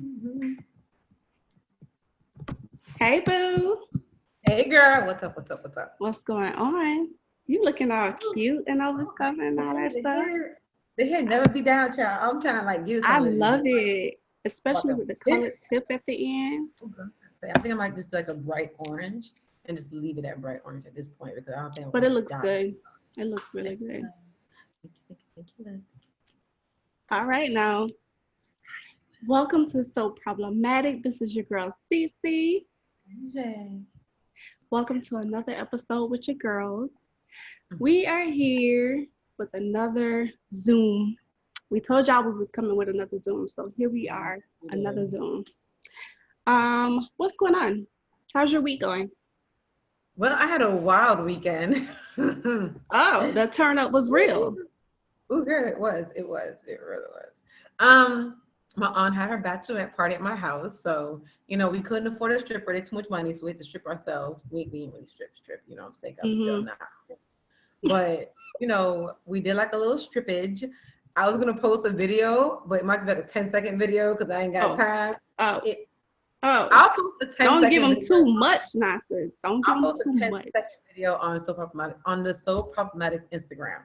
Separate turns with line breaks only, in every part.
Mm-hmm.
Hey, boo.
Hey girl, what's up? What's up? What's up?
What's going on? You looking all
Oh,
cute and all this stuff and all that stuff.
the hair never be down, child. I'm trying to like give it
I
some of this
love it,
like
especially
a
with the
bit.
colored tip at the end.
I think I might just do like a bright orange and just leave it at bright orange at this point because I don't think I'm
But it
gonna
looks
dye.
good. It looks really
Thank
good.
you, love.
All right, now, welcome to So Problematic. This is your girl, Cece.
Jay.
Welcome to another episode with your girls. We are here with another Zoom. We told y'all we was coming with another Zoom, so here we are, another Zoom. What's going on? How's your week going?
Well, I had a wild weekend.
Oh, the turn up was real.
Oh, girl, it was. It was. It really was. My aunt had her bachelorette party at my house, so we couldn't afford a stripper. They too much money, so we had to strip ourselves. We didn't really strip. You know what I'm saying? I'm still
Mm-hmm.
not. But we did like a little strippage. I was gonna post a video, but it might be like a 10-second video because I ain't got
Oh,
time.
oh,
It,
oh.
I'll post a 10
Don't give
second
them
video.
too much nonsense. Don't give
I'll
them
post
too
a 10
much.
second video on the So Problematic Instagram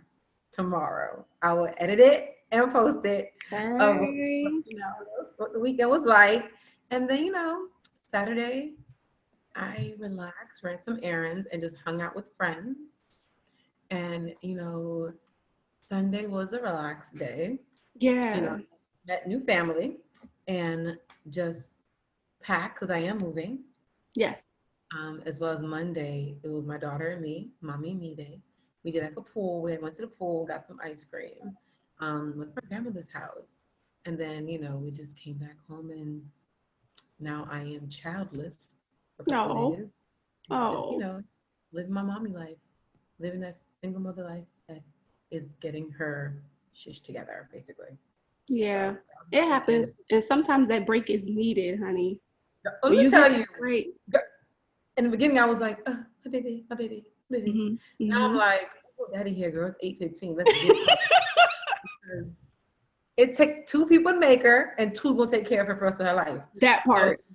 tomorrow. I will edit it and post it of
Hey.
what the weekend was like. And then, Saturday I relaxed, ran some errands, and just hung out with friends. And, Sunday was a relaxed day. You know,
Yeah.
met new family and just packed because I am moving.
Yes.
As well as Monday, it was my daughter and me, mommy and me day. We did like a pool. We went to the pool, got some ice cream, went to my grandmother's house. And then, we just came back home and now I am childless for a couple of
No.
days. Just,
Oh.
living my mommy life, living that single mother life that is getting her shish together, basically. So
Yeah.
that was
It
my weekend.
happens, and sometimes that break is needed, honey.
Let
When
me
you get
tell
that
you,
break.
in the beginning, I was like, my baby, my baby, baby.
Mm-hmm.
Now I'm
Mm-hmm.
like, oh, daddy here, girl. It's 8:15. Let's get it popping. Because it takes two people to make her, and two's gonna take care of her for the rest of her life.
That
So
part.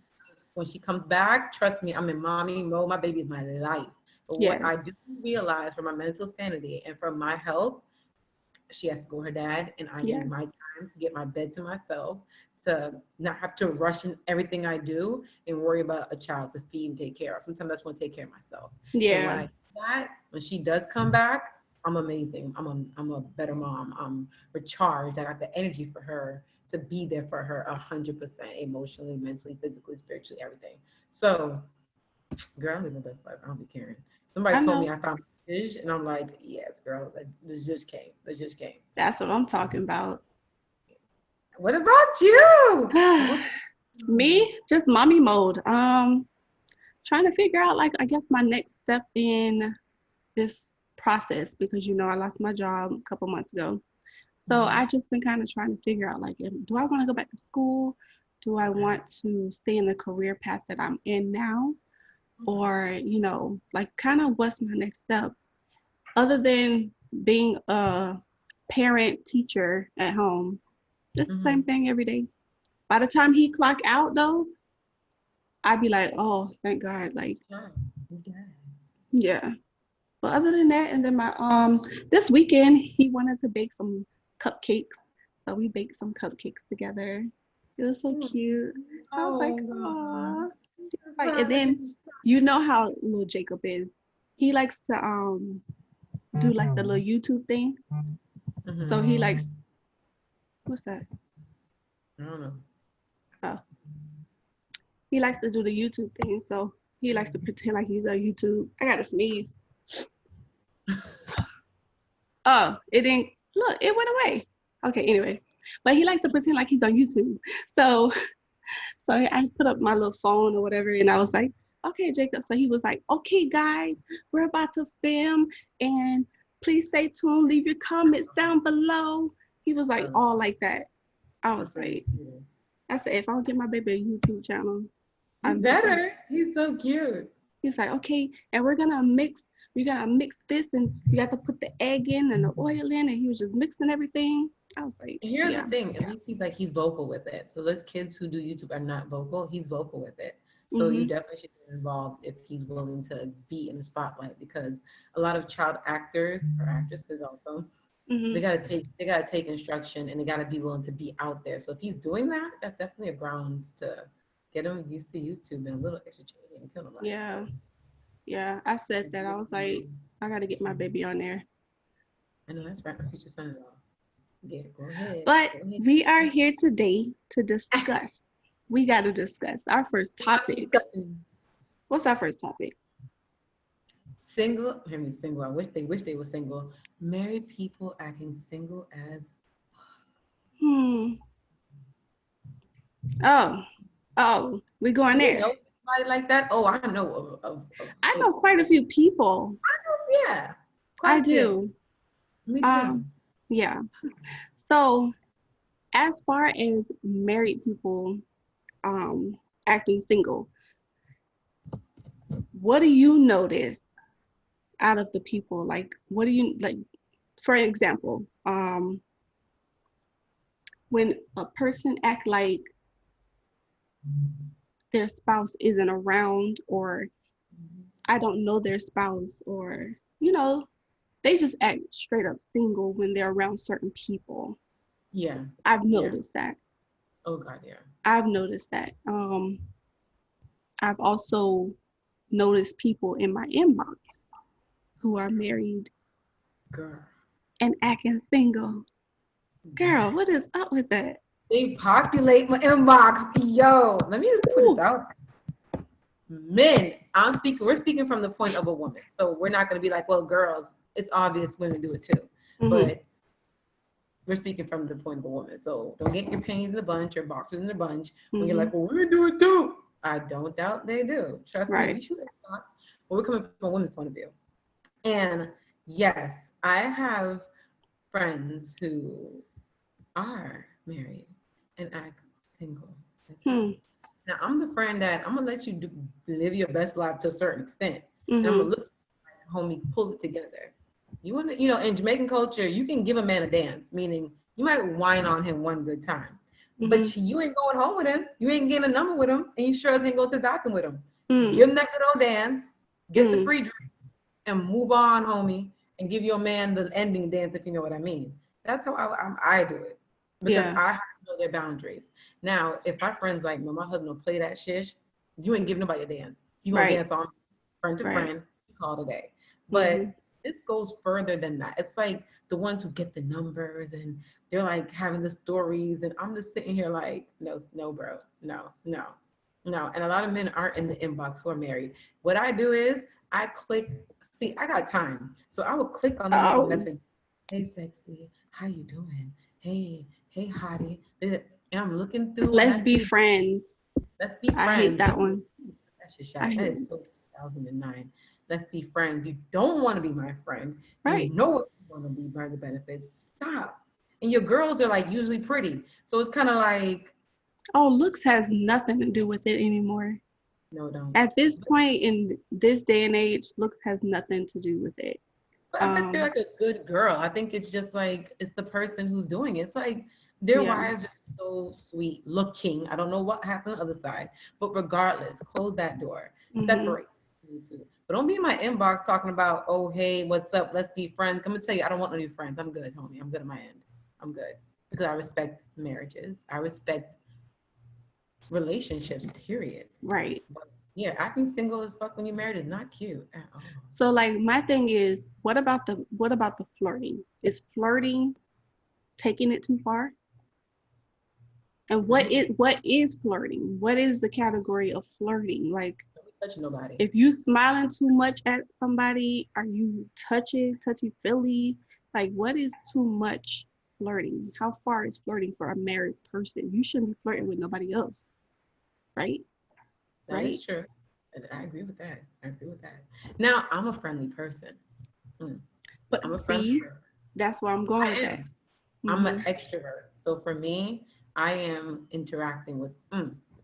when she comes back, trust me, I'm in mommy mode. My baby is my life. But what
Yes.
I do realize for my mental sanity and for my health, she has to go with her dad, and I need
Yes.
my time to get my bed to myself, to not have to rush in everything I do and worry about a child to feed and take care of. Sometimes I just want to take care of myself. And when
Yeah.
I do that, when she does come back, I'm amazing. I'm a better mom. I'm recharged. I got the energy for her to be there for her 100% emotionally, mentally, physically, spiritually, everything. So, girl, I'm living the best life. I don't be caring. Somebody
I
told me
know.
I found a fish, and I'm like, yes, girl, this just came. This just came.
That's what I'm talking about.
What about you? What?
Me, just mommy mode. Trying to figure out, like, I guess my next step in this process, because I lost my job a couple months ago. So
Mhm.
I just been kind of trying to figure out, like, do I want to go back to school? Do I
Okay.
want to stay in the career path that I'm in now?
Okay.
Or, like, kind of what's my next step other than being a parent teacher at home? It's the
Mm-hmm.
same thing every day. By the time he clock out though, I'd be like, oh, thank God. Like,
Yeah. Okay.
yeah. But other than that, and then my this weekend he wanted to bake some cupcakes. So we baked some cupcakes together. It was so cute. I was like,
Oh, God.
oh, like, and then how little Jacob is. He likes to do like the little YouTube thing. So he
Mm-hmm.
likes, what's that?
I don't know.
Oh, he likes to do the YouTube thing. So he likes to pretend like he's on YouTube. I gotta sneeze. Oh, it didn't look, it went away. Okay, anyway. But he likes to pretend like he's on YouTube. So so I put up my little phone or whatever and I was like, okay, Jacob. So he was like, okay, guys, we're about to film and please stay tuned. Leave your comments down below. He was like
Oh,
all like that. I was
that's so
like,
cute.
I said, if I don't get my baby a YouTube channel,
You
I'm so
better. He's so cute.
he's like, okay, and we're gonna mix. You gotta mix this, and you got to put the egg in and the oil in, and he was just mixing everything. I was like,
And here's the
yeah,
thing, at least he's vocal with it. So those kids who do YouTube are not vocal, he's vocal with it. So you
mhm,
definitely should get involved if he's willing to be in the spotlight, because a lot of child actors or actresses also,
mhm,
they gotta take instruction, and they gotta be willing to be out there. So if he's doing that, that's definitely a grounds to get him used to YouTube and a little extra change and kill nobody.
yeah,
So
yeah. I said that. I was like, I gotta get my baby on there.
I know that's right, my future son-in-law. Yeah, go ahead.
But
Go ahead.
we are here today to discuss. We got to discuss our first
We have
topic.
discussions.
What's our first topic?
Single, I mean single. I wish they were single. Married people acting single as
Hmm. Oh, oh, we going
do we
there.
know somebody like that? Oh, I know
I know quite a few people.
yeah, quite
I
a few.
do.
Me too.
Um, yeah. So as far as married people acting single, what do you notice out of the people? Like, what do you like? For example, when a person act like their spouse isn't around, or I don't know their spouse, or they just act straight up single when they're around certain people.
Yeah,
I've
yeah.
noticed that.
Oh God, yeah.
I've noticed that. I've also noticed people in my inbox who are married
Girl,
and acting single. Girl,
girl.
what is up with that?
They populate my inbox. Yo, let me put this
Ooh.
out. Men, we're speaking from the point of a woman. So we're not gonna be like, well, girls, it's obvious women do it too.
Mm-hmm.
But we're speaking from the point of a woman. So don't get your panties in a bunch, your boxes in a bunch when you're
Mm-hmm.
like, well, women do it too. I don't doubt they do. Trust me, we
Right.
shoot a shot, but we're coming from a woman's point of view. And yes, I have friends who are married and act single as
Hmm.
hell. Now I'm the friend that I'm gonna let you live your best life to a certain extent, and I'm
Mm-hmm.
gonna look, homie, pull it together. You want to, in Jamaican culture, you can give a man a dance, meaning you might whine on him one good time,
Mm-hmm.
but you ain't going home with him. You ain't getting a number with him, and you sure as ain't go to the bathroom with him.
Mm-hmm.
Give him that good old dance, get the
Mm-hmm.
free drink, and move on, homie, and give your man the ending dance, if you know what I mean. That's how I do it, because
Yeah.
I have to know their boundaries. Now, if my friends like, no, my husband will play that shish, you ain't giving nobody a dance. You gonna
Right.
dance on friend to
Right.
friend, call it a day.
Mm-hmm.
But this goes further than that. It's like the ones who get the numbers and they're like having the stories, and I'm just sitting here like, no, no, bro, no, no, no. And a lot of men aren't in the inbox who are married. What I do is I click. See, I got time, so I will click on them
Oh,
message. Hey, sexy, how you doing? Hey, hottie. And I'm looking through and
let's
I
be
see,
friends.
let's be
I hate
friends.
that one.
That's just
I
shot. That
hate
is
it.
so 2009. Let's be friends. You don't want to be my friend. You
Right.
know what you want to be by the benefits. Stop. And your girls are like usually pretty. So it's kind of like,
Oh, looks has nothing to do with it anymore.
no, don't.
At this point in this day and age, looks has nothing to do with it.
But I think they're
Um,
like a good girl. I think it's just like it's the person who's doing it. It's like their
yeah.
wives are so sweet looking. I don't know what happened on the other side, but regardless, close that door,
Mm-hmm.
separate you two. But don't be in my inbox talking about, oh hey, what's up? Let's be friends. I'm gonna tell you, I don't want no new friends. I'm good, homie. I'm good at my end. I'm good because I respect marriages. I respect relationships. Period.
Right.
But yeah, acting single as fuck when you're married is not cute at all.
So like my thing is, what about the flirting? Is flirting taking it too far? And what
Flirting,
is flirting? What is the category of flirting? Like
don't be touching nobody.
if you smiling too much at somebody, are you touchy feely? Like what is too much flirting? How far is flirting for a married person? You shouldn't be flirting with nobody else, right?
That
Right?
is true. And I agree with that. I agree with that. Now, I'm a friendly person. Mm,
But
I'm a friendly
see,
person.
that's where I'm going with
I
that.
am. I'm an
Hmm.
extrovert. So for me, I am interacting with,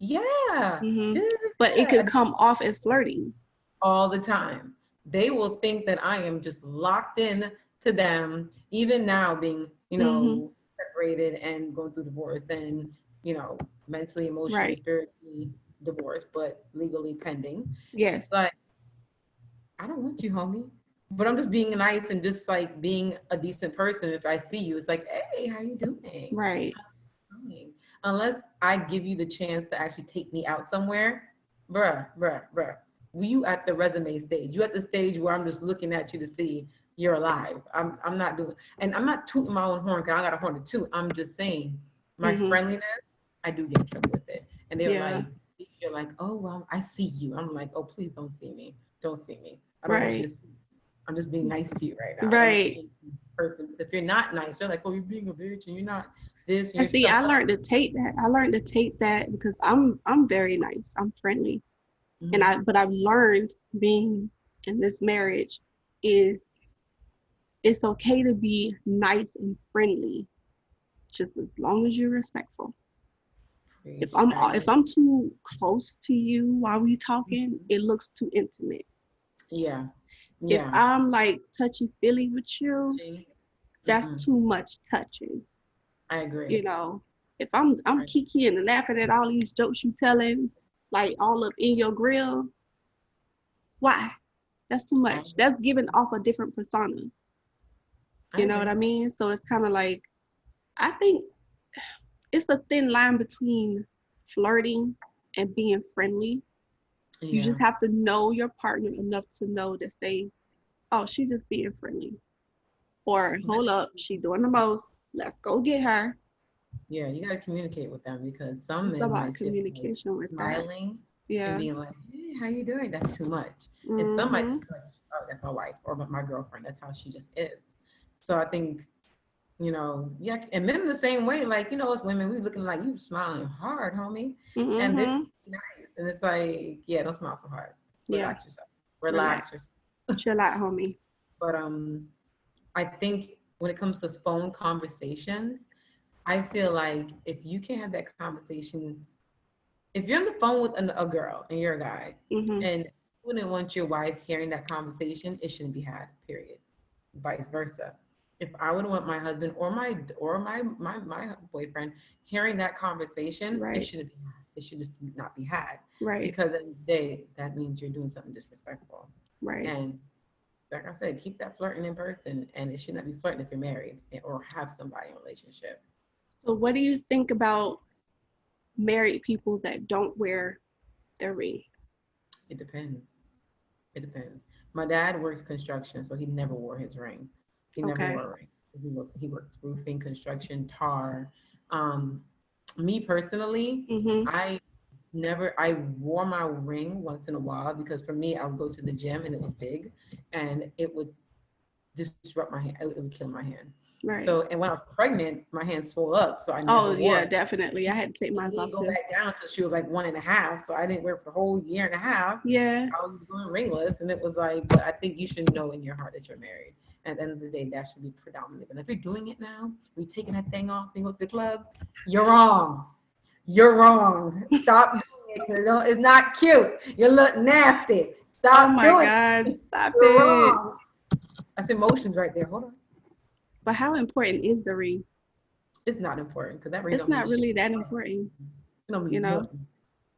yeah,
Hmm.
da, da,
But it
da,
could
da,
come off as flirting.
all the time. they will think that I am just locked in to them, even now being,
Mm-hmm.
separated and going through divorce and, mentally, emotionally,
Right.
spiritually divorced, but legally pending.
Yes.
It's like, I don't want you, homie. But I'm just being nice and just like being a decent person. If I see you, it's like, hey, how you doing?
Right.
Doing? Unless I give you the chance to actually take me out somewhere, bruh. You at the resume stage. You at the stage where I'm just looking at you to see you're alive. I'm not doing, and I'm not tooting my own horn because I got a horn to toot. I'm just saying my
Mm-hmm.
friendliness, I do get in trouble with it. And they're
Yeah.
like, you're like, oh well, I see you. I'm like, oh please don't see me. Don't see me. I don't want you to
Right.
see me. I'm just being nice to you right now. I'm just
Right.
being perfect. If you're not nice, they're like, oh, you're being a bitch and you're not this and
And
you're
see,
stuck
I
up.
learned to take that. I learned to take that because I'm very nice. I'm friendly.
Mm-hmm.
But I've learned being in this marriage is it's okay to be nice and friendly, just as long as you're respectful.
Preach. I
If
agree.
I'm too close to you while we talking,
Mhm.
it looks too intimate.
Yeah.
If
Yeah.
I'm like touchy feely with you,
See?
that's
Mm-mm.
too much touching.
I agree.
You know, if I'm
I,
kikiing and laughing at all these jokes you telling, like all up in your grill, why? That's too
I,
much. That's giving off a different persona.
I
You know what I
agree.
mean? So it's kind of like I think it's a thin line between flirting and being friendly. You
Yeah.
just have to know your partner enough to know to say, "Oh, she's just being friendly," or "Hold up, she doing the most. Let's go get her."
Yeah, you got to communicate with them because some
It's
men
about
might feel like
communication with that.
smiling and
Yeah.
being like, "Hey, how you doing?" That's too much. And some might
Mhm.
just be like, "Oh, that's my wife or my girlfriend. That's how she just is." So I think, yeah, and men the same way. Like, as women, we looking like you smiling hard, homie, and this
Mhm.
nice, and it's like, yeah, don't smile so hard.
Yeah.
Relax yourself. Relax
Relax.
yourself.
Chill out, homie.
But I think when it comes to phone conversations, I feel like if you can't have that conversation, if you're on the phone with a girl and you're a guy,
Mhm.
and you wouldn't want your wife hearing that conversation, it shouldn't be had. Period. Vice versa. If I would want my husband or my boyfriend hearing that conversation, it
Right.
shouldn't be had. It should just not be had
Right.
because at the end of the day, that means you're doing something disrespectful.
Right.
And like I said, keep that flirting in person, and it should not be flirting if you're married or have somebody in a relationship.
So, what do you think about married people that don't wear their ring?
It depends. It depends. My dad works construction, so he never wore his ring. He never
Okay.
wore a ring. He worked roofing, construction, tar. Um, Me personally,
Mhm.
I I wore my ring once in a while because for me, I would go to the gym and it was big, and it would disrupt my hand. It would kill my hand. So,
Right.
and when I was pregnant, my hand swelled up, so I never
Oh
wore
yeah,
it.
definitely. I had to take
It
mine off
didn't go
too.
back down until she was like 1.5. So I didn't wear it for a whole year and a half.
Yeah.
I was going ringless, and it was like, but I think you should know in your heart that you're married. At the end of the day, that should be predominant. But if you're doing it now, we taking that thing off and go to the club, you're wrong. You're wrong. Stop doing it. 'Cause it's not cute. You look nasty.
Oh
Stop
my
doing
God,
it.
stop
You're
it.
wrong. That's emotions right there. Hold on.
But how important is the ring?
It's not important because that ring
It's
don't mean
not
shit.
really that important,
It don't
you
mean
know.
nothing.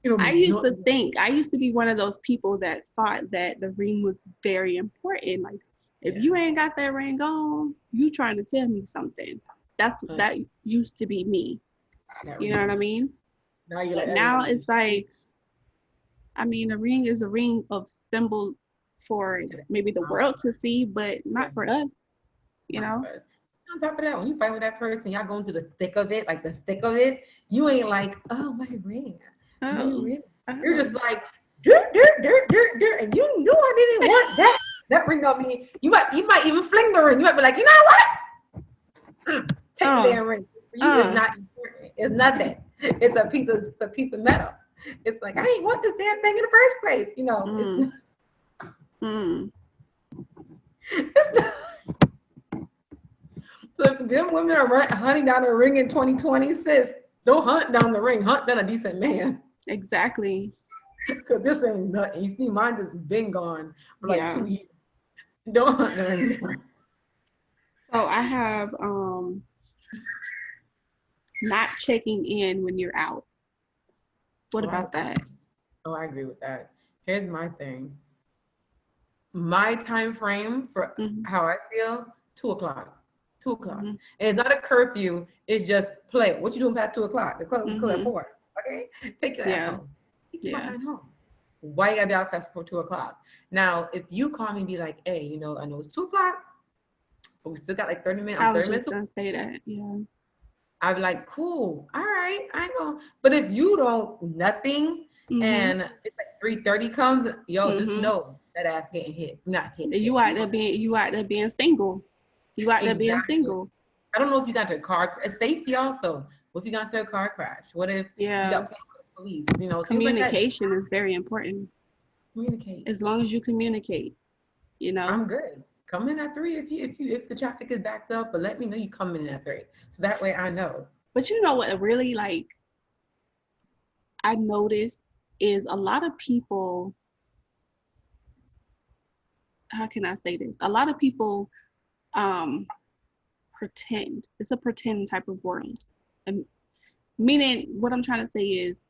It don't mean nothing.
I used to be one of those people that thought that the ring was very important. Like, if
Yeah.
you ain't got that ring on, you trying to tell me something.
Honey,
That used to be me.
that
You
ring
know what I
don't.
mean?
Now you're like
But
that ring
now
don't mean
it's like, I mean, a ring is a ring of symbol for
shit.
maybe the world to see, but
Yeah,
not for us, you
not
know?
for us. On top of that, when you fight with that person, y'all going to the thick of it, like the thick of it, you ain't like, oh, my ring, my
Oh,
ring. You're just
oh,
like, dirt, dirt, dirt, dirt, dirt, and you knew I didn't want that. That ring on me. You might even fling the ring. You might be like, you know what? Take the
oh,
damn ring. For you, it's
uh,
not important. It's nothing. It's a piece of metal. It's like I ain't want this damn thing in the first place. It's
mm,
not,
mm.
it's not. So if them women are hunting down a ring in 2020, sis, don't hunt down the ring. Hunt down a decent man.
Exactly.
Because this ain't nothing. You see, mine has been gone for like
Yeah.
2 years. Don't no.
So I have not checking in when you're out. What
Oh,
about that?
I agree with that. Here's my thing. My time frame for
Mm-hmm,
how I feel, 2 o'clock. 2 o'clock.
mm-hmm,
And it's not a curfew, it's just play. What you doing past 2 o'clock? The club is closed at
mm-hmm.
4. Okay? Take your ass
Yeah,
home. Take your
yeah.
behind home. Why you gotta be out past before 2 o'clock? Now, if you call me and be like, hey, I know it's 2 o'clock, but we still got like 30 minutes. I'm
I was
30
just
minutes away.
gonna say that. Yeah.
I'd be like, cool, all right, I ain't gonna. But if you don't nothing
Mm-hmm,
and it's like 3:30 comes, yo, just
mm-hmm.
know that ass getting hit. Not hit,
You
hit.
out
You
there
gonna
being you out there being single. You out there being
exactly.
single.
I don't know if you got into a car safety also. What if you got into a car crash? What if you
Yeah.
got pulled by the police? Things like that.
Communication is very important.
Communicate.
As long as you communicate, you know.
I'm good. Come in at 3 if the traffic is backed up, but let me know you come in at 3. So that way I know.
But you know what really like I noticed is a lot of people, how can I say this? A lot of people um pretend. It's a pretend type of world. And meaning what I'm trying to say is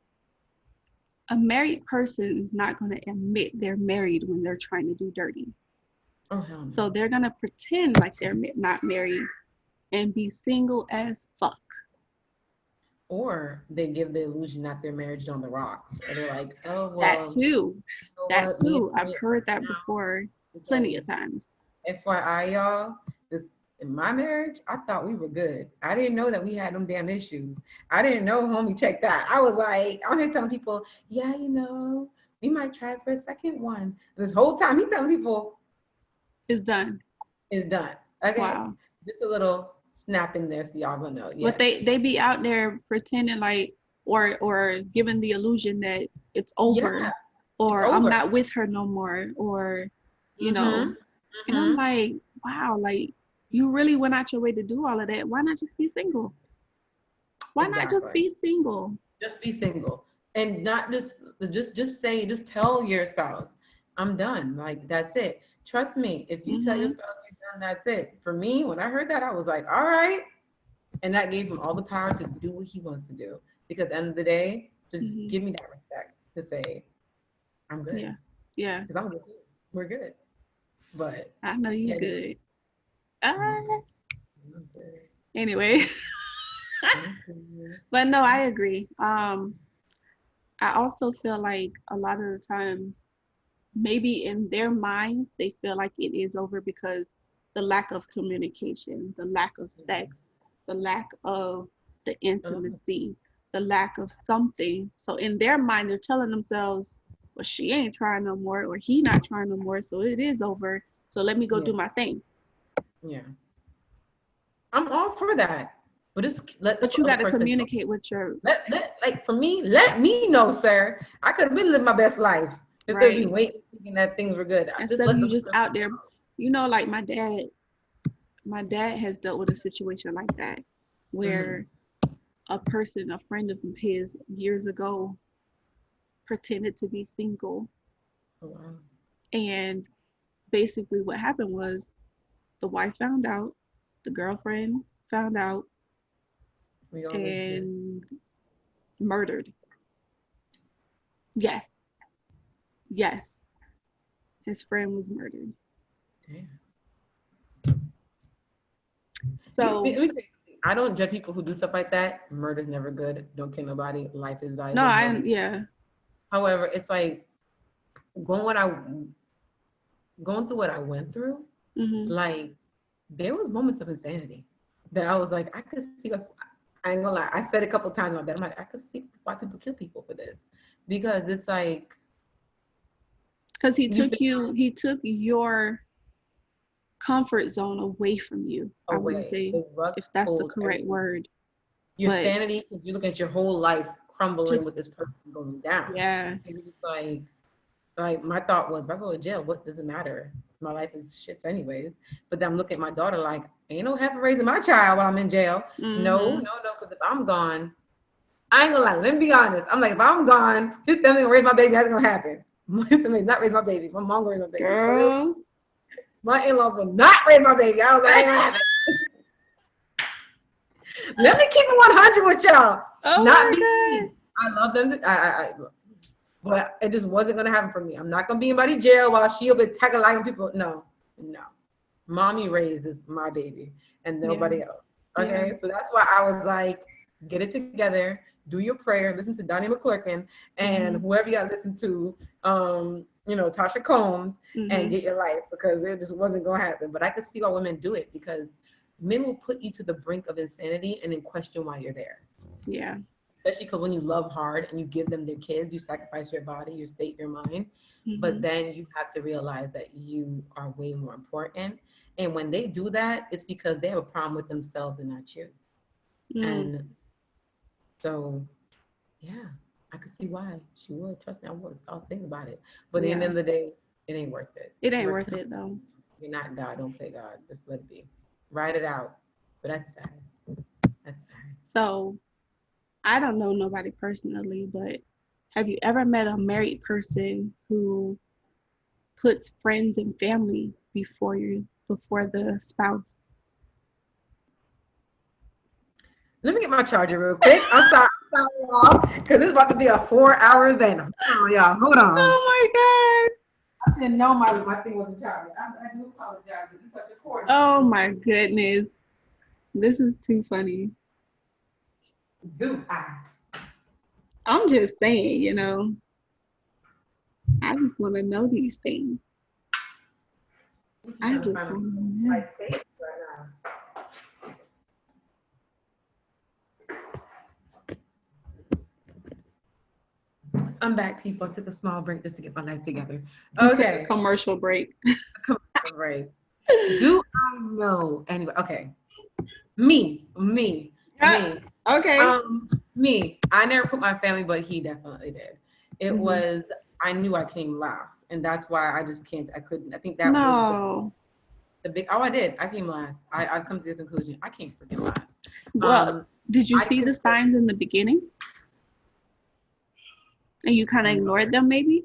a married person is not going to admit they're married when they're trying to do dirty.
Oh hell no.
So they're going to pretend like they're not married and be single as fuck.
Or they give the illusion that their marriage is on the rocks. Or they're like, oh
That
well,
too.
you know
That
what, me
too. I've
and it
heard
right
that
now
before plenty of
because
times.
FYI, y'all, this in my marriage, I thought we were good. I didn't know that we had them damn issues. I didn't know homie checked that. I was like, I'm here telling people, yeah, we might try for a second one. This whole time he telling people
It's done.
it's done. Okay.
Wow.
Just a little snap in there so y'all gonna know.
But
Yes.
they be out there pretending like or giving the illusion that it's
Yeah,
over
it's
or I'm
over.
not with her no more or you know.
Mm-hmm.
And I'm
Mm-hmm.
like, wow, like you really went out your way to do all of that. Why not just be single? Why not just
Exactly.
be single?
Just be single. And not just tell your spouse, I'm done. Like that's it. Trust me, if you tell your
Mhm.
spouse you're done, that's it. For me, when I heard that, I was like, all right. And that gave him all the power to do what he wants to do. Because at the end of the day, just
Mhm.
give me that respect to say, I'm good.
Yeah. Yeah.
Because I'm good. We're good. But
I know you
yeah, it is.
good. Ah.
I'm good.
Anyway,
I'm good.
but no, I agree. I also feel like a lot of the times maybe in their minds they feel like it is over because the lack of communication, the lack of sex, the lack of the
Uh,
intimacy, the lack of something. So in their mind they're telling themselves, well, she ain't trying no more or he not trying no more, so it is over. So let me go
yeah,
do my thing.
yeah. I'm all for that. But just let the
But you
other
got to
person know.
communicate with your
Like for me, let me know, sir. I could have been living my best life instead of me
right.
waiting, thinking that things were good. I just
Instead of
let the
you just
person
out there, like my dad has dealt with a situation like that
know. Mm-hmm.
where a friend of his years ago pretended to be single.
Oh, wow.
And basically, what happened was the wife found out, the girlfriend found out,
We always do.
and murdered. Yes, yes, his friend was murdered.
Damn.
So,
Let me tell you, I don't judge people who do stuff like that. Murder's never good. Don't kill nobody. Life is
no,
valuable. Nobody.
yeah.
However, it's like going what I going through what I went through.
Hmm.
Like there was moments of insanity that I was like, I could see. I ain't gonna lie. I said a couple times in my bed. I'm like, I could see why people kill people for this because it's like
Because
you think
he took your comfort zone away from you. I want to
away.
say,
The rug
if that's the
pulled
correct
everything.
word,
Your
but
sanity, because you look at your whole life crumbling
just
with this person going down.
yeah,
And it's like my thought was, if I go to jail, what does it matter? My life is shit anyways. But then I'm looking at my daughter like, ain't no help raising my child while I'm in jail. No,
hmm
no, no, because if I'm gone, I ain't gonna lie. Let me be honest. I'm like, if I'm gone, his family gonna raise my baby. That's gonna happen. My family not raise my baby. My mom gonna raise my baby. For real.
girl,
My in-laws will not raise my baby. I was like, I ain't gonna have it. Let me keep it 100 with y'all.
Oh
Not
my
be
God.
mean. I love them. But it just wasn't gonna happen for me. I'm not gonna be in anybody's jail while she'll be tackling people. No, no. Mommy raises my baby and
Yeah.
nobody else.
Yeah.
Okay, so that's why I was like, get it together, do your prayer, listen to Donnie McClurkin and
Mm-hmm.
whoever you got to listen to, Tasha Combs, and
Mm-hmm.
get your life, because it just wasn't gonna happen. But I could see why women do it, because men will put you to the brink of insanity and then question why you're there.
Yeah.
Especially because when you love hard and you give them their kids, you sacrifice your body, your state, your mind. But
Mm-hmm.
then you have to realize that you are way more important. And when they do that, it's because they have a problem with themselves and not you.
Mm.
And so, yeah, I could see why she would. Trust me, I would. I'll think about it. But at the end
Yeah.
of the day, it ain't worth it.
It ain't
We're
worth it though.
you're not God. Don't play God. Just let it be. Ride it out. But that's sad. That's sad.
So I don't know nobody personally, but have you ever met a married person who puts friends and family before the spouse?
Let me get my charger real quick. I'm sorry, y'all, because this is about to be a 4 hour event. Hold on, y'all. Hold on.
Oh
I should know my thing wasn't charging. I do apologize. This is such a cord.
my God. Oh my goodness. This is too funny.
Do I?
I'm just saying, I just want to know these things.
I'm
I
trying to
just
find
want to
my
know.
tape right now. I'm back, people. I took a small break just to get my life together.
You took a
Okay.
commercial break.
Come on, right. Do I know anyway? Okay. Me, me,
Yeah.
me.
Okay.
Me. I never put my family, but he definitely did. It
Hmm.
was I knew I came last, and that's why I just can't. I couldn't. I think that was
No.
the big. Oh, I did. I came last. I come to the conclusion I can't freaking last.
Well,
Um,
did you
I
see
could
the signs in the beginning and you kind of
no,
ignored them, maybe?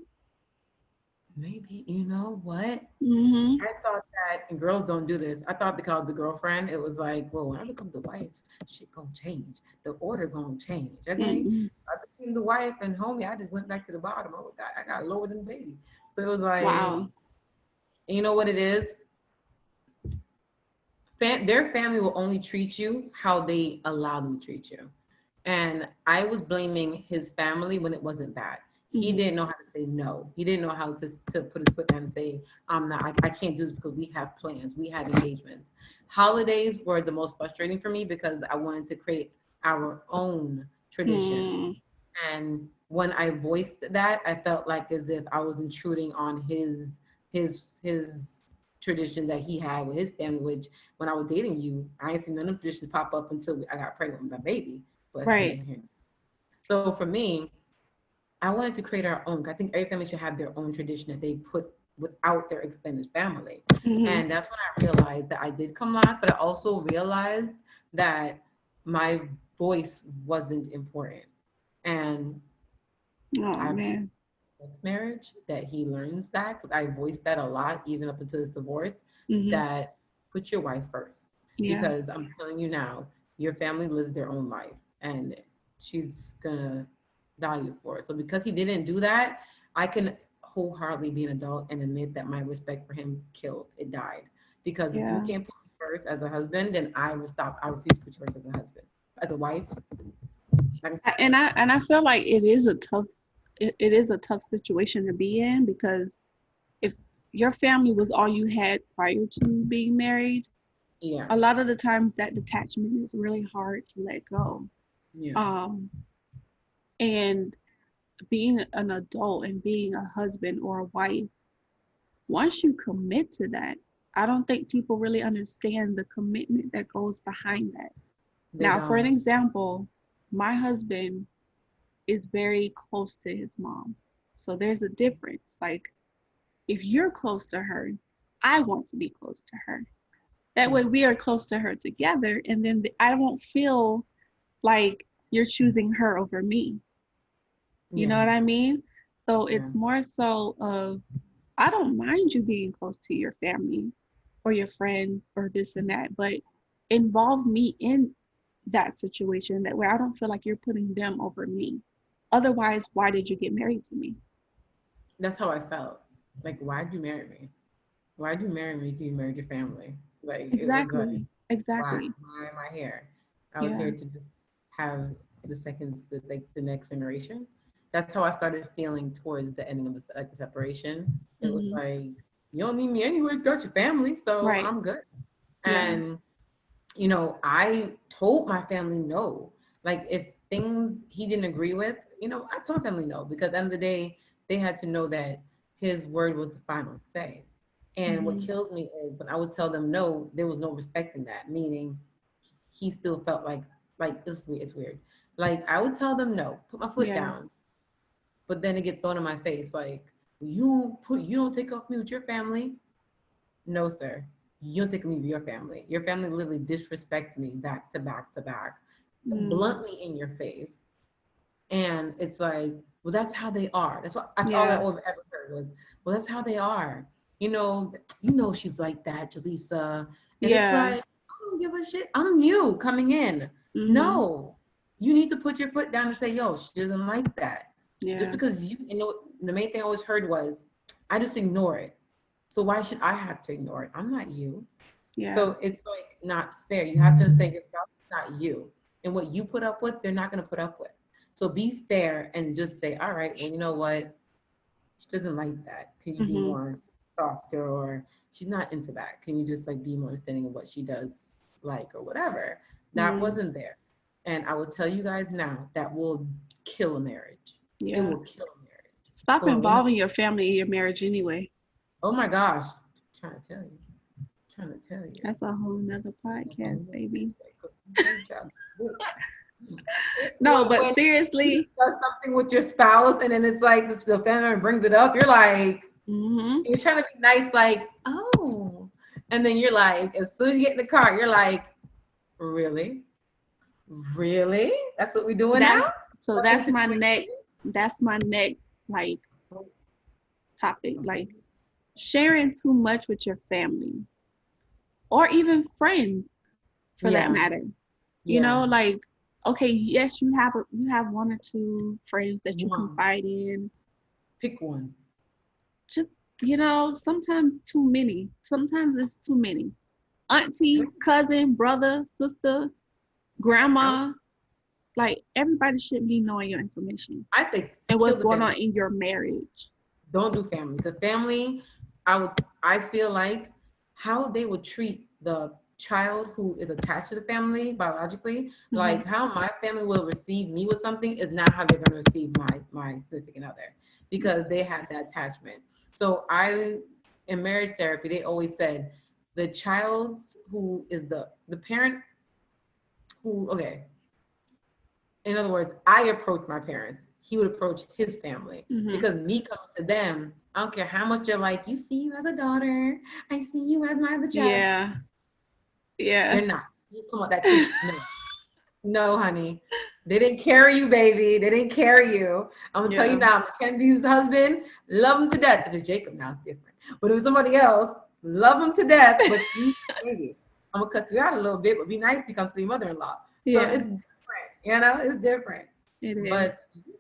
maybe you know what.
Mm-hmm.
I thought that, and girls don't do this. I thought because the girlfriend, it was like, well, when I become the wife, shit gonna change. The order gonna change. Okay.
Mm-hmm.
I became the wife, and homie, I just went back to the bottom. I got lower than the baby. So it was like,
Wow.
you know what it is? Their family will only treat you how they allow them to treat you. And I was blaming his family when it wasn't that. He
Mm-hmm.
didn't know how to say no. He didn't know how to put his foot down and say, I'm not, I can't do this because we have plans, we have engagements. Holidays were the most frustrating for me because I wanted to create our own tradition.
Mm-hmm.
And when I voiced that, I felt like as if I was intruding on his tradition that he had with his family. Which when I was dating you, I ain't seen none of the traditions pop up until I got pregnant with my baby. But
Right.
so for me, I wanted to create our own. I think every family should have their own tradition that they put without their extended family.
Mm-hmm.
And that's when I realized that I did come last, but I also realized that my voice wasn't important. And
Oh
I
man.
marriage that he learns that, because I voiced that a lot even up until his divorce,
Mm-hmm.
that put your wife first,
Yeah.
because I'm telling you now, your family lives their own life and she's gonna value for it. So because he didn't do that, I can wholeheartedly be an adult and admit that my respect for him killed, it died. Because if you
Yeah.
can't put me first as a husband, then I will stop. I refuse to put you first as a husband. As a wife, I can put you
And I
first.
and I feel like it is a tough situation to be in because if your family was all you had prior to being married,
Yeah,
a lot of the times that detachment is really hard to let go.
yeah,
Um, and being an adult and being a husband or a wife, once you commit to that, I don't think people really understand the commitment that goes behind that.
they
Now, for an
don't.
example, my husband is very close to his mom. So there's a difference. Like, if you're close to her, I want to be close to her. That way,
Yeah,
we are close to her together, and then I won't feel like you're choosing her over me. You know
yeah,
what I mean? So
yeah.
it's more so of I don't mind you being close to your family, or your friends or this and that, but involve me in that situation that where I don't feel like you're putting them over me. Otherwise, why did you get married to me?
That's how I felt. Like, why'd you marry me? Why'd you marry me if you married your family? Like, it was like,
Exactly. Exactly.
why am I here? I was
Yeah.
here to just have the seconds, like the next generation. That's how I started feeling towards the ending of the separation. It was
Hmm.
like, you don't need me anyways, got your family, so
Right.
I'm good.
Yeah.
And I told my family no. Like if things he didn't agree with, I told family no because at the end of the day, they had to know that his word was the final say. And what
Hmm.
kills me is when I would tell them no, there was no respect in that. Meaning, he still felt like it's weird. Like I would tell them no, put my foot
Yeah.
down, but then it get thrown in my face like you don't take off me with your family. No, sir. You don't take me with your family. Your family literally disrespects me back to back to back,
Mm.
bluntly in your face. And it's like, well, that's how they are. That's all I
Yeah.
ever heard was, well, that's how they are. She's like that, Jaleesa. And it's
Yeah.
like, I don't give a shit. I'm new coming in.
Hmm.
No, you need to put your foot down and say, yo, she doesn't like that. Just
Yeah.
because the main thing I always heard was, I just ignore it. So why should I have to ignore it? I'm not you.
Yeah.
So it's like not fair. You have to understand yourself, it's not you. And what you put up with, they're not going to put up with. So be fair and just say, all right, well, you know what? She doesn't like that. Can you be
Hmm.
more softer? Or she's not into that. Can you just like be more understanding of what she does like or whatever? That
Mm.
wasn't there. And I will tell you guys now, that will kill a marriage. It
Yeah.
will kill a marriage.
Stop
Going one,
involving your family in your marriage anyway.
oh my gosh, I'm trying to tell you, trying to tell you.
That's a whole nother podcast, baby.
Good job.
No,
When
but
you
seriously.
discuss something with your spouse and then it's like the family member brings it up, you're like,
Hmm.
you're trying to be nice, like, oh. And then you're like, as soon as you get in the car, you're like, really? Really? That's what we're doing now?
That's so
Stuck in
that's my
situation?
next that's my next like topic. Like sharing too much with your family or even friends for that
Yeah,
matter.
yeah.
Like okay, yes, you have one or two friends that you
One.
confide in.
Pick one.
Just sometimes too many. Sometimes it's too many. Auntie, cousin, brother, sister, grandma, like everybody should be knowing your information
I say
and
kill
what's
the
going on
family.
in your marriage.
Don't do family. The family, I feel like how they would treat the child who is attached to the family biologically,
Hmm.
like how my family will receive me with something is not how they're going to receive my significant other because they had that attachment. So in marriage therapy, they always said the child who is the parent who, okay, in other words, I approach my parents. He would approach his family
Hmm.
because me coming to them, I don't care how much they're like, you see you as a daughter, I see you as my other child.
Yeah, yeah.
They're not. You come out that treat. No, no, honey. They didn't carry you, baby. They didn't carry you. I'm gonna tell you
Yeah.
now, Mackenzie's husband, love him to death. If it's Jacob, now it's different. But if it's somebody else, love him to death. But you, baby, I'm gonna cuss you out a little bit, but be nice to come to your mother-in-law. So
Yeah,
it's different, it's different.
it is.
But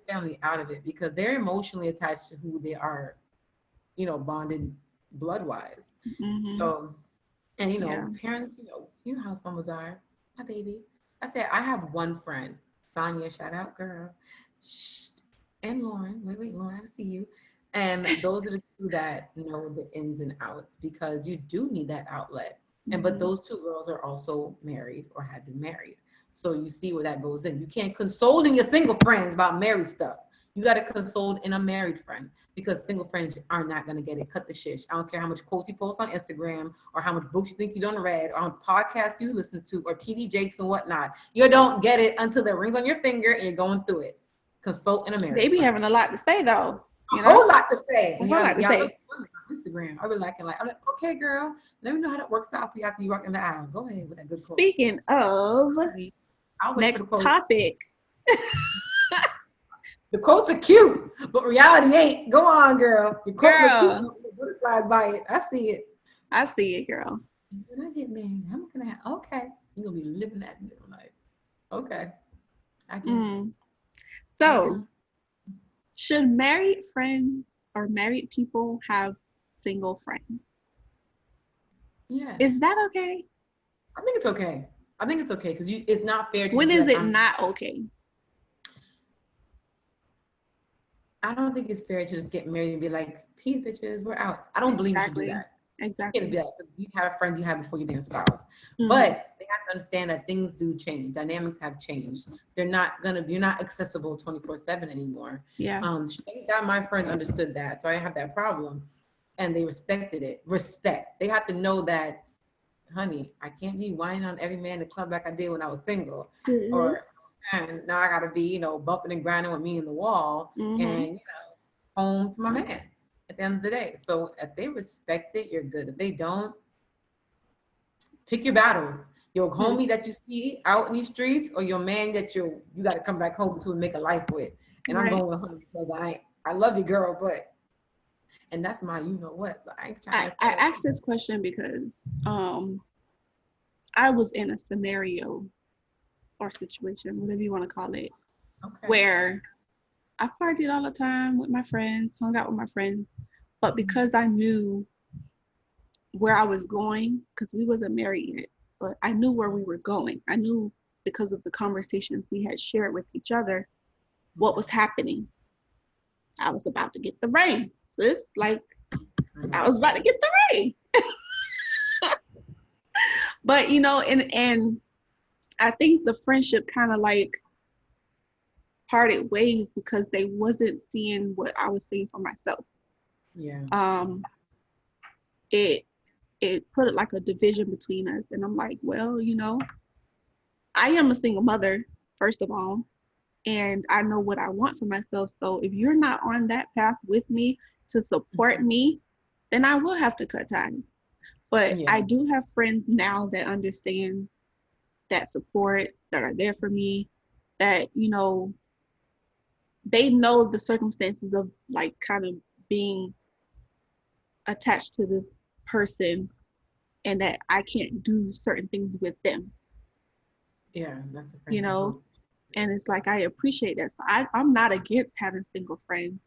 family out of it because they're emotionally attached to who they are, bonded blood wise.
Hmm.
So, and
Yeah.
parents, how mamas are. My baby. I said I have one friend, Sonia, shout out girl. Shh. And Lauren. Wait, Lauren, I see you. And those are the two that know the ins and outs because you do need that outlet. But
Hmm.
those two girls are also married or had been married. So you see where that goes in. You can't console in your single friends about married stuff. You got to console in a married friend because single friends are not going to get it. Cut the shish. I don't care how much quotes you post on Instagram or how much books you think you don't read or on podcasts you listen to or TV jakes and whatnot. You don't get it until the rings on your finger and you're going through it. Consult in a
They
married
be
friend.
having a lot to say though,
A whole lot to say.
a
And
whole lot to
y'all look
say.
on Instagram. I be liking I'm like, okay, girl, let me know how that works out for you after you walk in the aisle. Go ahead with that good quote.
Speaking of
I'll wait for the
next
quote.
topic,
The quotes are cute, but reality ain't. Go on, girl. Your quote look cute.
girl,
Butterflies by it. I see it.
I see it, girl.
When I get married, I'm gonna have okay. You're gonna be living that middle life. Okay, I get it.
Mm.
I
So,
do.
should married friends or married people have single friends? Is
Yes,
that okay?
I think it's okay. I think it's okay because you. It's not fair to
When
just be
is
like,
it
I'm.
not okay?
I don't think it's fair to just get married and be like, peace, bitches, we're out. I don't believe you should do
Exactly.
that. You can't be
Exactly.
like, you have friends you have before you damn spouse.
Hmm.
But they have to understand that things do change. Dynamics have changed. They're not gonna. You're not accessible 24/7 anymore.
Yeah.
Thank God my friends understood that, so I didn't have that problem, and they respected it. Respect. They have to know that, honey, I can't be whining on every man in the club like I did when I was single,
Hmm.
or and now I gotta be, bumping and grinding with me in the wall,
Hmm.
and home to my man at the end of the day. So if they respect it, you're good. If they don't, pick your battles. Your homie that you see out in these streets, or your man that you got to come back home to and make a life with. And I'm
Right.
going with honey because I love you, girl, but and that's my what. So I ain't trying to
I
settle.
asked this question because I was in a scenario or situation, whatever you want to call it,
Okay.
where I partied all the time with my friends, hung out with my friends, but
Mhm.
because I knew where I was going, because we wasn't married yet, but I knew where we were going. I knew because of the conversations we had shared with each other what was happening. I was about to get the ring, sis. Like
I
I
know.
was about to get the ring. But and I think the friendship kind of like parted ways because they wasn't seeing what I was seeing for myself.
Yeah.
Um, it it put it like a division between us, and I'm like, well, I am a single mother first of all, and I know what I want for myself. So if you're not on that path with me to support
Mhm.
me, then I will have to cut ties. But
Yeah.
I do have friends now that understand that support, that are there for me, that they know the circumstances of like kind of being attached to this person and that I can't do certain things with them,
Yeah. That's a
you
friendship
know?
hope.
And it's like, I appreciate that. So I'm not against having single friends.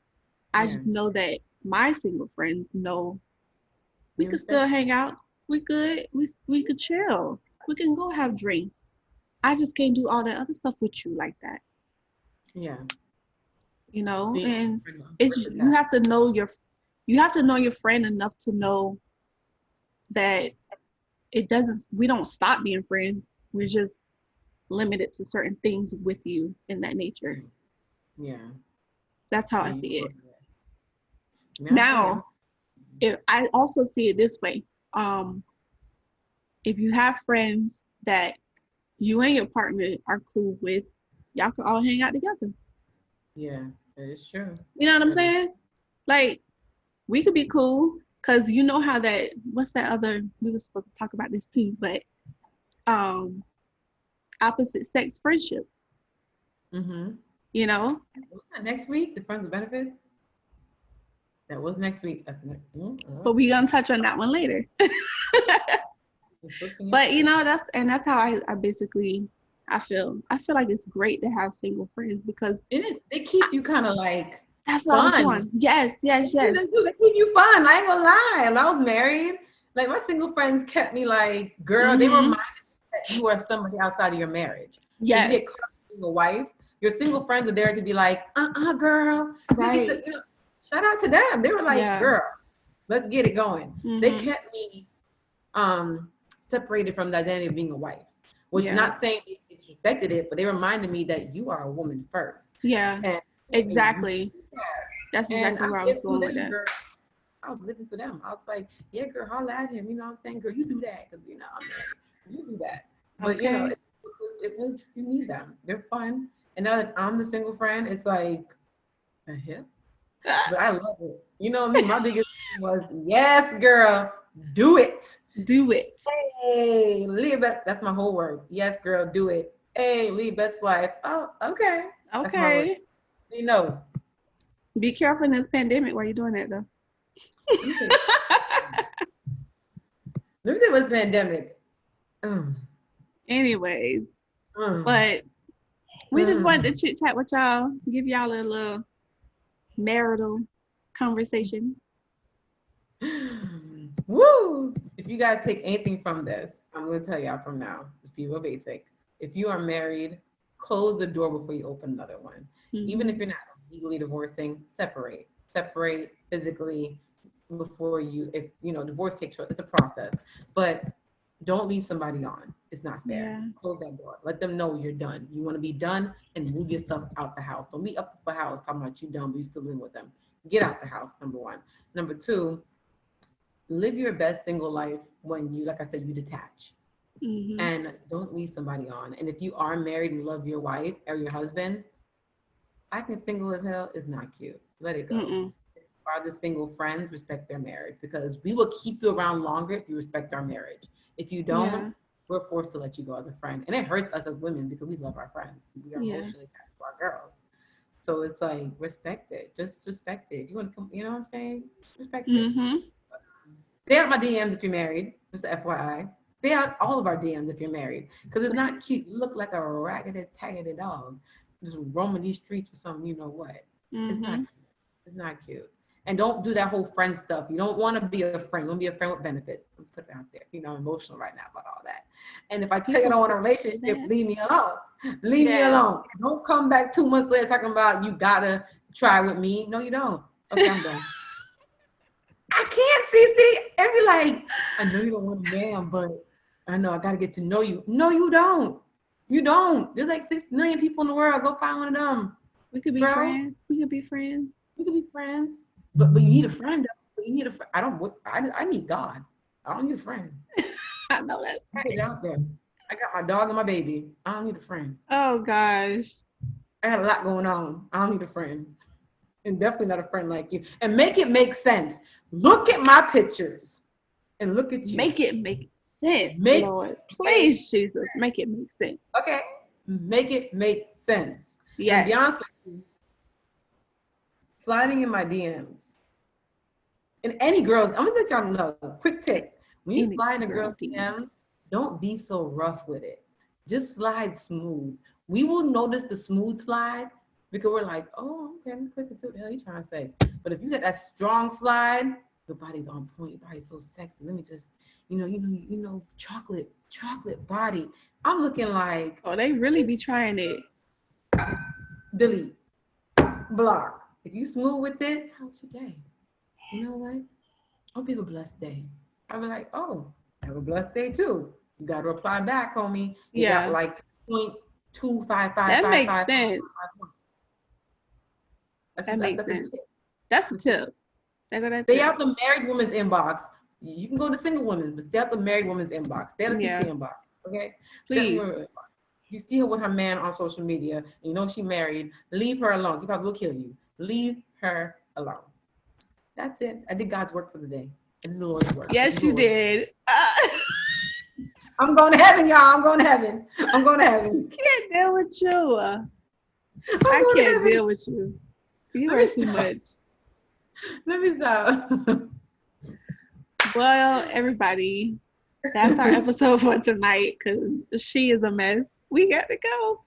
I
Yeah.
just know that my single friends know we
They
could still
respect
hang out. We could, we could chill. We can go have drinks. I just can't do all that other stuff with you like that,
it. Yeah. See,
and
I'm
it's
perfect with that.
you have to know your friend enough to know that we don't stop being friends. We're just limited to certain things with you in that nature.
Mm. Yeah.
That's how
Yeah.
I
You
see
know,
it.
yeah, I feel you.
Now, if I also see it this way, um, if you have friends that you and your partner are cool with, y'all can all hang out together.
Yeah, that is true.
You know what I'm
That is.
saying? Like we could be cool because you know how that. What's that other? We were supposed to talk about this too, but um, opposite sex friendships.
Mm-hmm.
You know,
Next week, the friends with benefits. That was next week. That's
but we gonna touch on that one later.
twisting your
But
face.
that's how I basically I feel. I feel like it's great to have single friends because
It is. They keep you kind of like
that's what I was
fun.
doing. Yes,
They
yes,
do.
yes.
They do. They keep you fun. I ain't gonna lie. When I was married, like my single friends kept me like, girl. They
Mm-hmm.
reminded me that you are somebody outside of your marriage. So you
Yes.
get caught up being a wife. Your single friends are there to be like, girl. You get the.
Right.
Shout out to them. They were like,
Yeah.
girl, let's get it going. They
Mm-hmm.
kept me um separated from the identity of being a wife, which
Yeah.
not saying they disrespected it, but they reminded me that you are a woman first.
Yeah.
And you
Exactly. That's
and
exactly
I
where I was
did for
going with
them,
that.
girl. I was living for them. I was like, yeah, girl, holla at him. You know what I'm saying? Girl, you do that because I'm married. You do that. But
Okay.
it was you need them. They're fun. And now that I'm the single friend, it's like a hip. But I love it. You know me, my biggest thing was, yes, girl, do it.
Do it.
Hey, live best. That's my whole word. Yes, girl, do it. Hey, live best life. Oh, okay. That's my word.
Okay.
You know,
Be careful in this pandemic while you're doing that though.
let me tell you. Let me tell you what's pandemic. Mm,
Anyways,
mm,
but we just wanted to
mm.
chit chat with y'all, give y'all a little marital conversation.
Woo! If you guys take anything from this, I'm going to tell y'all from now. Just be real basic. If you are married, close the door before you open another one. Even if
Mm-hmm.
you're not legally divorcing, separate. Separate physically before you. If divorce it's a process, but don't leave somebody on. It's not fair.
Yeah.
Close that door. Let them know you're done. You want to be done and move your stuff out the house. Don't be up the house talking about you done, but you still living with them. Get out the house. Number one. Number two, live your best single life when you, like I said, you detach
Mm-hmm.
and don't leave somebody on. And if you are married and love your wife or your husband, acting single as hell is not cute. Let it go.
Mm-mm.
Are the single friends, respect their marriage because we will keep you around longer if you respect our marriage. If you don't,
Yeah.
we're forced to let you go as a friend. And it hurts us as women because we love our friends. We are
Yeah.
emotionally attached to our girls. So it's like respect it. Just respect it. If you want to come, you know what I'm saying? Respect it.
Mm-hmm.
Stay out my DMs if you're married. Just FYI. Stay out all of our DMs if you're married. Because it's not cute. You look like a raggedy, taggedy dog. Just roaming these streets with something you know what. It's not
Mm-hmm.
cute. It's not cute. And don't do that whole friend stuff. You don't want to be a friend. You want to be a friend with benefits. Let's put it out there. I'm emotional right now about all that. And if I tell you I
People
don't want a
still do
relationship,
that.
leave me alone. Leave me
Yes.
alone. Don't come back 2 months later talking about you gotta try with me. No, you don't. Okay, I'm done. I can't see and be like, I know you don't want a man, but I know I gotta get to know you. No, you don't. You don't. There's like 6 million people in the world. Go find one of them,
We could be
bro.
friends. We could be friends.
We could be friends, but you need a friend. Though. You need a friend. I don't. I need God. I don't need a friend.
I know that's
Put it
right.
out there. I got my dog and my baby. I don't need a friend.
Oh gosh.
I got a lot going on. I don't need a friend, and definitely not a friend like you. And make it make sense. Look at my pictures and look at you.
Make it make sense,
Make
Lord.
make
Please, Jesus, make it make sense.
okay. Make it make sense. And to be
Yes.
honest with you, sliding in my DMs and any girls, I'm gonna let y'all know. Quick tip: when you
Any
slide in a
girl
girl's
DM.
DM, don't be so rough with it. Just slide smooth. We will notice the smooth slide because we're like, oh, okay, I'm clicking. See what the hell you trying to say? But if you get that strong slide, your body's on point. Your body's so sexy. Let me just, chocolate body. I'm looking like
Oh, they really be trying it.
delete, block. If you smooth with it, how was your day? You know what? Hope you have a blessed day. I'll be like, oh, have a blessed day too. You got to reply back, homie. You got
Yeah.
like point two five five
That
five
makes
five.
sense. That makes
That's a
sense.
tip.
That's a
That's a tip.
tip. That go that
Stay
tip.
out the married woman's inbox. You can go to single women, but stay out the married woman's inbox. Stay out the CC
Yeah.
inbox. Okay.
Please.
Definitely. You see her with her man on social media, and you know she married. Leave her alone. She probably will kill you. Leave her alone. That's it. I did God's work for the day. I did the Lord's work. I did
Yes,
the
you
Lord's work.
did.
I'm going to heaven, y'all. I'm going to heaven. I'm going to heaven.
Can't deal with you.
I'm
I
going to
can't
heaven.
deal with you. You
Let
are
me
too
stop.
much.
Let me stop.
Well, everybody, that's our episode for tonight because she is a mess. We got to go.